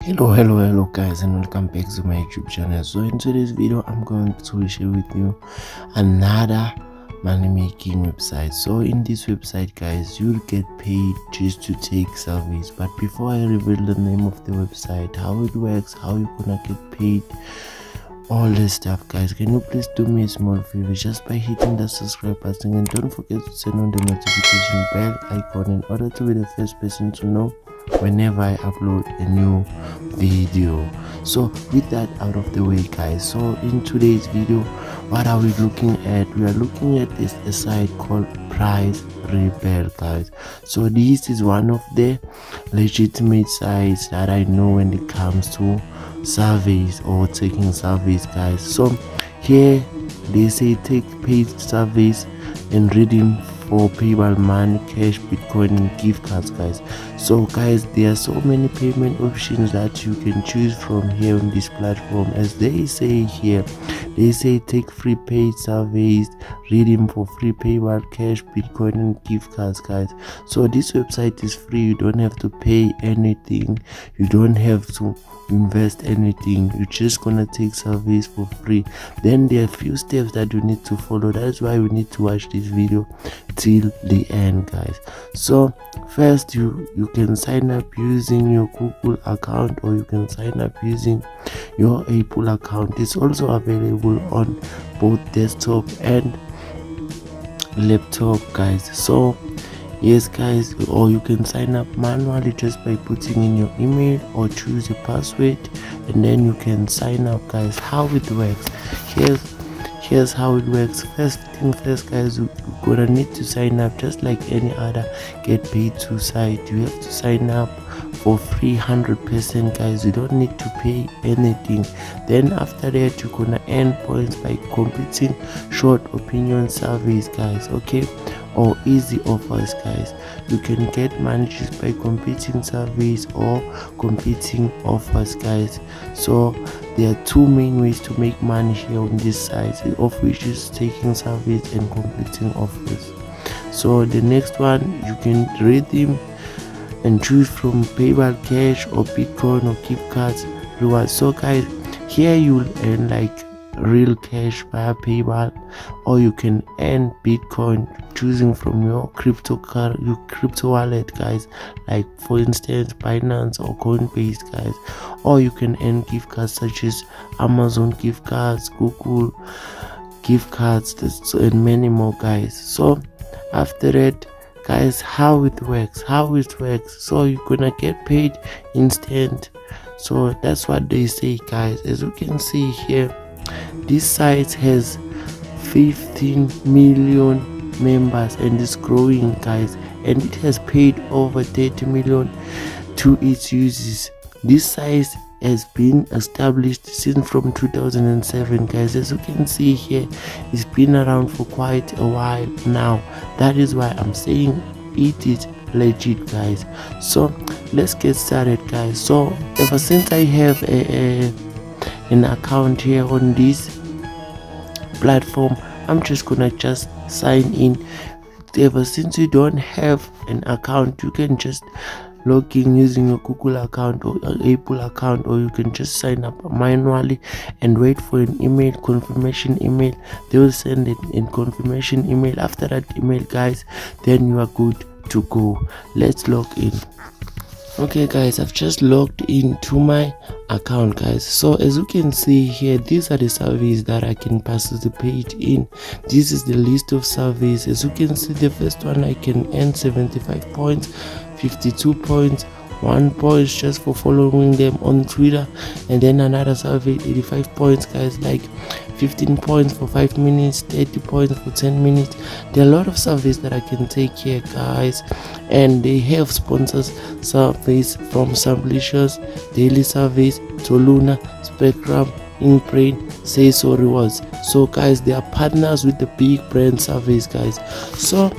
Hello guys, and welcome back to my YouTube channel. So in today's video I'm going to share with you another money making website. So in this website guys, you'll get paid just to take surveys. But before I reveal the name of the website, how it works, how you're gonna get paid, all this stuff guys, can you please do me a small favor just by hitting the subscribe button, and don't forget to turn on the notification bell icon in order to be the first person to know whenever I upload a new video. So with that out of the way guys, so in today's video, what are we looking at? We are looking at a site called Price Rebel guys. So this is one of the legitimate sites that I know when it comes to surveys or taking surveys guys. So here they say take paid surveys and redeem for payable money, cash, bitcoin, and gift cards guys. So guys, there are so many payment options that you can choose from here on this platform. As they say here, they say take free paid surveys, redeem for free payable, cash, bitcoin, and gift cards guys. So this website is free. You don't have to pay anything, you don't have to invest anything, you're just gonna take surveys for free. Then there are a few steps that you need to follow. That's why we need to watch this video till the end guys. So first, you can sign up using your Google account, or you can sign up using your Apple account. It's also available on both desktop and laptop guys. So yes guys, or you can sign up manually just by putting in your email or choose a password, and then you can sign up guys. How it works, here's how it works. First thing first guys, you're gonna need to sign up just like any other get paid to site. You have to sign up for free 100% guys. You don't need to pay anything. Then after that, you're gonna earn points by completing short opinion surveys guys, okay, or easy offers guys. You can get money just by completing surveys or completing offers guys. So there are two main ways to make money here on this site, of which is taking surveys and completing offers. So the next one, you can redeem and choose from payable cash or bitcoin or gift cards rewards. So guys, here you'll earn like real cash via PayPal, or you can earn bitcoin choosing from your crypto wallet guys, like for instance Binance or Coinbase guys, or you can earn gift cards such as Amazon gift cards, Google gift cards, and many more guys. So after that guys, how it works, so you're gonna get paid instant. So that's what they say guys. As you can see here, this site has 15 million members and is growing guys, and it has paid over 30 million to its users. This site has been established since from 2007 guys. As you can see here, it's been around for quite a while now. That is why I'm saying it is legit guys. So let's get started guys. So ever since I have an account here on this platform, I'm just gonna sign in. Ever since you don't have an account, you can just log in using your Google account or Apple account, or you can just sign up manually and wait for an email, confirmation email. They will send it in confirmation email. After that email guys, then you are good to go. Let's log in. Okay guys, I've just logged into my account guys. So as you can see here, these are the surveys that I can participate in. This is the list of surveys. As you can see, the first one I can earn 75 points, 52 points, 1 point just for following them on Twitter, and then another survey 85 points guys, like 15 points for 5 minutes, 30 points for 10 minutes. There are a lot of surveys that I can take here guys, and they have sponsors surveys from Samplicious, daily surveys, Toluna, Spectrum, Inkbrain, Say So rewards. So guys, they are partners with the big brand surveys guys. So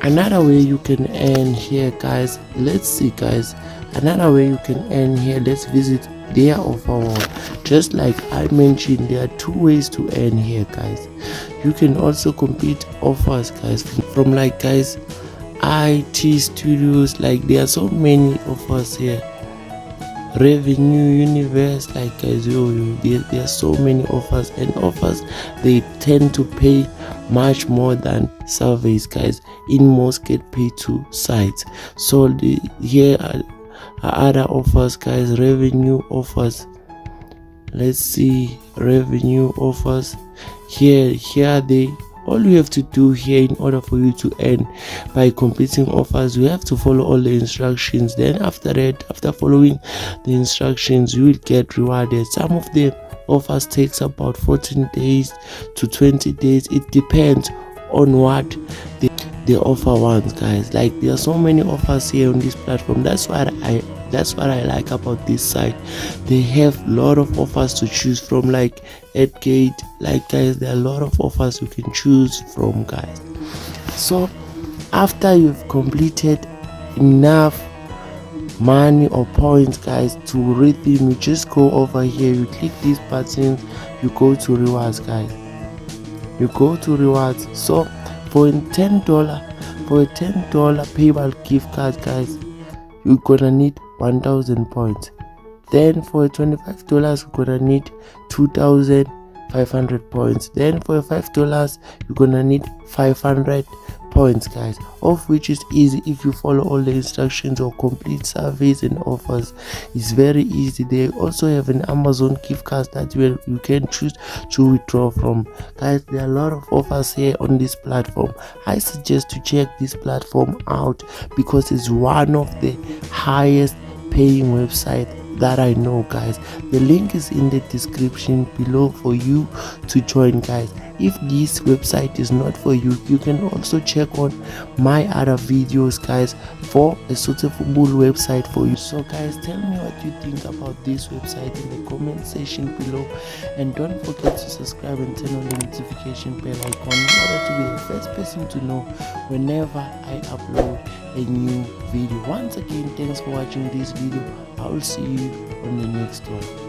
another way you can earn here guys, let's see guys, another way you can earn here, let's visit their offer wall. Just like I mentioned, there are two ways to earn here guys. You can also complete offers guys from like guys IT studios, like there are so many offers here. revenue universe. Like guys, there are so many offers, and offers they tend to pay much more than surveys, guys. In most get paid to sites. So here are other offers, guys. Revenue offers. Let's see, revenue offers. Here they. All you have to do here in order for you to earn by completing offers, you have to follow all the instructions. Then after that, after following the instructions, you will get rewarded. Some of the offers takes about 14 days to 20 days. It depends on what the offer wants, guys. Like there are so many offers here on this platform. That's what I like about this site. They have a lot of offers to choose from, like at gate. Like guys, there are a lot of offers you can choose from, guys. So after you've completed enough money or points, guys, to redeem, you just go over here, you click these buttons, you go to rewards, guys. You go to rewards. So for a $10 PayPal gift card, guys, you're gonna need 1,000 points. Then for $25 you're gonna need 2,500 points. Then for $5 you're gonna need 500 points, guys, of which is easy if you follow all the instructions or complete surveys and offers. It's very easy. They also have an Amazon gift card that you can choose to withdraw from, guys. There are a lot of offers here on this platform. I suggest to check this platform out because it's one of the highest paying website that I know, guys. The link is in the description below for you to join, guys. If this website is not for you, you can also check on my other videos, guys, for a suitable website for you. So guys, tell me what you think about this website in the comment section below, and don't forget to subscribe and turn on the notification bell icon in order to be the first person to know whenever I upload a new video. Once again, thanks for watching this video. I will see you on the next one.